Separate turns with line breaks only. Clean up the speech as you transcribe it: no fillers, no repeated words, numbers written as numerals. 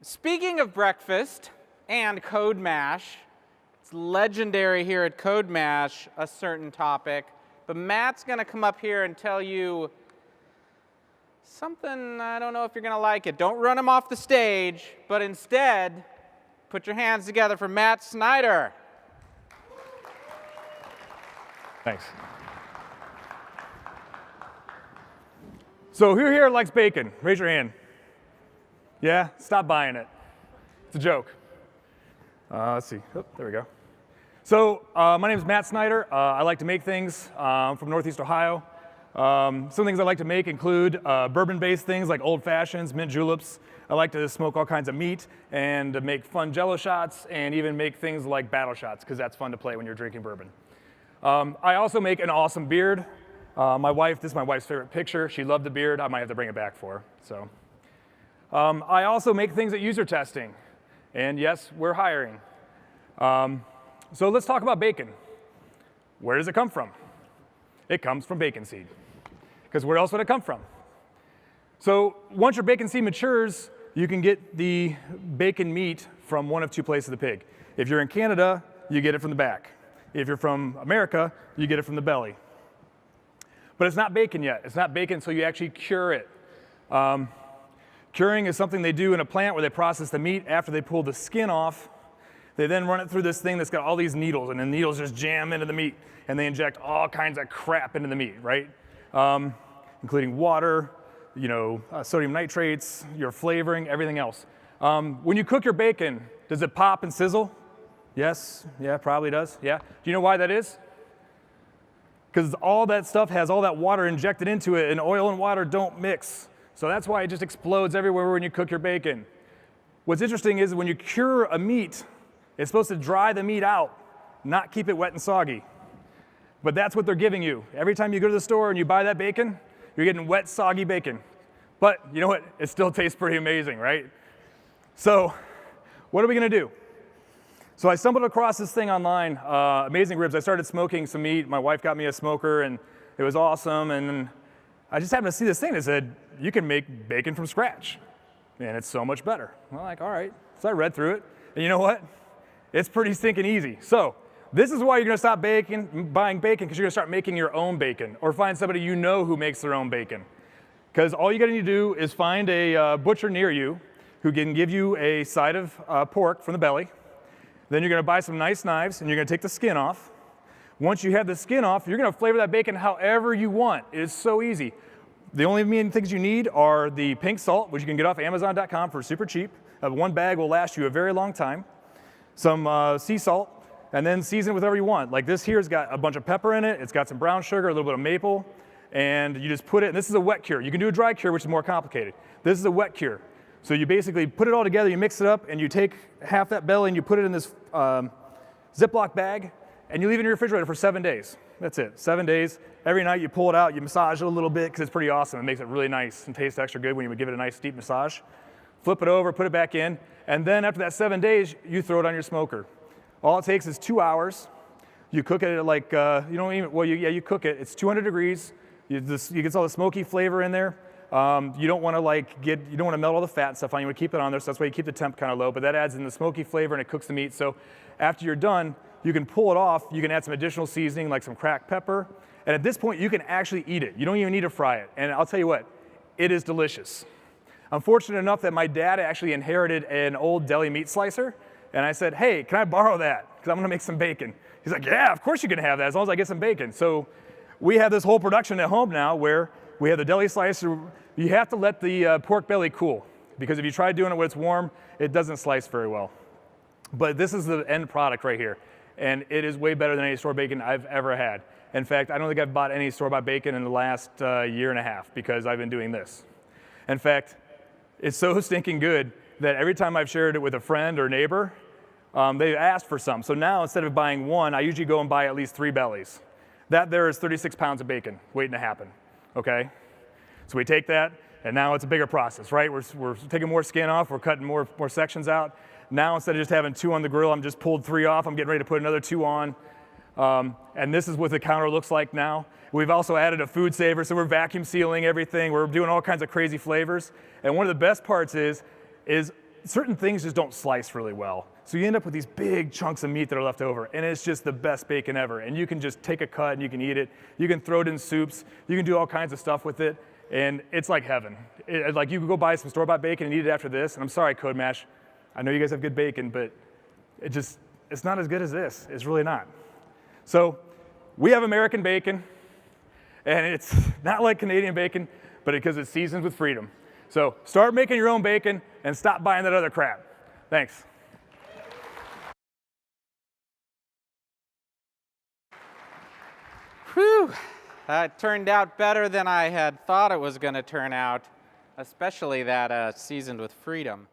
Speaking of breakfast and CodeMash, it's legendary here at CodeMash, a certain topic, but Matt's going to come up here and tell you something. I don't know if you're going to like it. Don't run him off the stage, but instead, put your hands together for Matt Snyder.
Thanks. So who here likes bacon? Raise your hand. Yeah? Stop buying it. It's a joke. Let's see. Oh, there we go. So my name is Matt Snyder. I like to make things from Northeast Ohio. Some things I like to make include bourbon-based things like old fashions, mint juleps. I like to smoke all kinds of meat and to make fun jello shots and even make things like battle shots because that's fun to play when you're drinking bourbon. I also make an awesome beard. This is my wife's favorite picture. She loved the beard. I might have to bring it back for her. So. I also make things at user testing. And yes, we're hiring. So let's talk about bacon. Where does it come from? It comes from bacon seed. Because where else would it come from? So once your bacon seed matures, you can get the bacon meat from one of two places of the pig. If you're in Canada, you get it from the back. If you're from America, you get it from the belly. But it's not bacon yet. It's not bacon until you actually cure it. Curing is something they do in a plant where they process the meat. After they pull the skin off, they then run it through this thing that's got all these needles, and the needles just jam into the meat, and they inject all kinds of crap into the meat, right? Including water, sodium nitrates, your flavoring, everything else. When you cook your bacon, does it pop and sizzle? Yes, yeah, probably does, yeah. Do you know why that is? Because all that stuff has all that water injected into it, and oil and water don't mix. So that's why it just explodes everywhere when you cook your bacon. What's interesting is when you cure a meat, it's supposed to dry the meat out, not keep it wet and soggy. But that's what they're giving you. Every time you go to the store and you buy that bacon, you're getting wet, soggy bacon. But you know what? It still tastes pretty amazing, right? So what are we going to do? So I stumbled across this thing online, Amazing Ribs. I started smoking some meat. My wife got me a smoker, and it was awesome. And I just happened to see this thing that said, you can make bacon from scratch, and it's so much better. I'm like, all right. So I read through it, and you know what? It's pretty stinking easy. So this is why you're going to stop buying bacon, because you're going to start making your own bacon, or find somebody you know who makes their own bacon. Because all you got to need to do is find a butcher near you who can give you a side of pork from the belly. Then you're going to buy some nice knives, and you're going to take the skin off. Once you have the skin off, you're going to flavor that bacon however you want. It is so easy. The only main things you need are the pink salt, which you can get off Amazon.com for super cheap. One bag will last you a very long time. Some sea salt, and then season it with whatever you want. Like this here has got a bunch of pepper in it. It's got some brown sugar, a little bit of maple, and you just put it, and this is a wet cure. You can do a dry cure, which is more complicated. This is a wet cure. So you basically put it all together, you mix it up, and you take half that belly and you put it in this Ziploc bag, and you leave it in your refrigerator for 7 days. That's it, 7 days. Every night you pull it out, you massage it a little bit because it's pretty awesome. It makes it really nice and tastes extra good when you would give it a nice deep massage. Flip it over, put it back in, and then after that 7 days, you throw it on your smoker. All it takes is 2 hours. You cook it at like, you cook it. It's 200 degrees. You get all the smoky flavor in there. You don't want to melt all the fat and stuff on. You want to keep it on there, so that's why you keep the temp kind of low. But that adds in the smoky flavor and it cooks the meat. So after you're done, you can pull it off. You can add some additional seasoning like some cracked pepper. And at this point, you can actually eat it. You don't even need to fry it. And I'll tell you what, it is delicious. I'm fortunate enough that my dad actually inherited an old deli meat slicer. And I said, hey, can I borrow that? Because I'm going to make some bacon. He's like, yeah, of course you can have that as long as I get some bacon. So we have this whole production at home now where we have the deli slicer. You have to let the pork belly cool, because if you try doing it when it's warm, it doesn't slice very well. But this is the end product right here, and it is way better than any store bacon I've ever had. In fact, I don't think I've bought any store-bought bacon in the last year and a half because I've been doing this. In fact, it's so stinking good that every time I've shared it with a friend or neighbor, they've asked for some. So now instead of buying one, I usually go and buy at least 3 bellies. That there is 36 pounds of bacon waiting to happen, okay? So we take that, and now it's a bigger process, right? We're taking more skin off, we're cutting more sections out. Now instead of just having 2 on the grill, I'm just pulled 3 off, I'm getting ready to put another 2 on. And this is what the counter looks like now. We've also added a food saver, so we're vacuum sealing everything. We're doing all kinds of crazy flavors. And one of the best parts is certain things just don't slice really well. So you end up with these big chunks of meat that are left over, and it's just the best bacon ever. And you can just take a cut and you can eat it. You can throw it in soups. You can do all kinds of stuff with it, and it's like heaven. Like you can go buy some store-bought bacon and eat it after this. And I'm sorry, CodeMash. I know you guys have good bacon, but it's not as good as this. It's really not. So we have American bacon, and it's not like Canadian bacon, but because it's seasoned with freedom. So start making your own bacon and stop buying that other crap. Thanks.
Whew, that turned out better than I had thought it was going to turn out, especially that seasoned with freedom.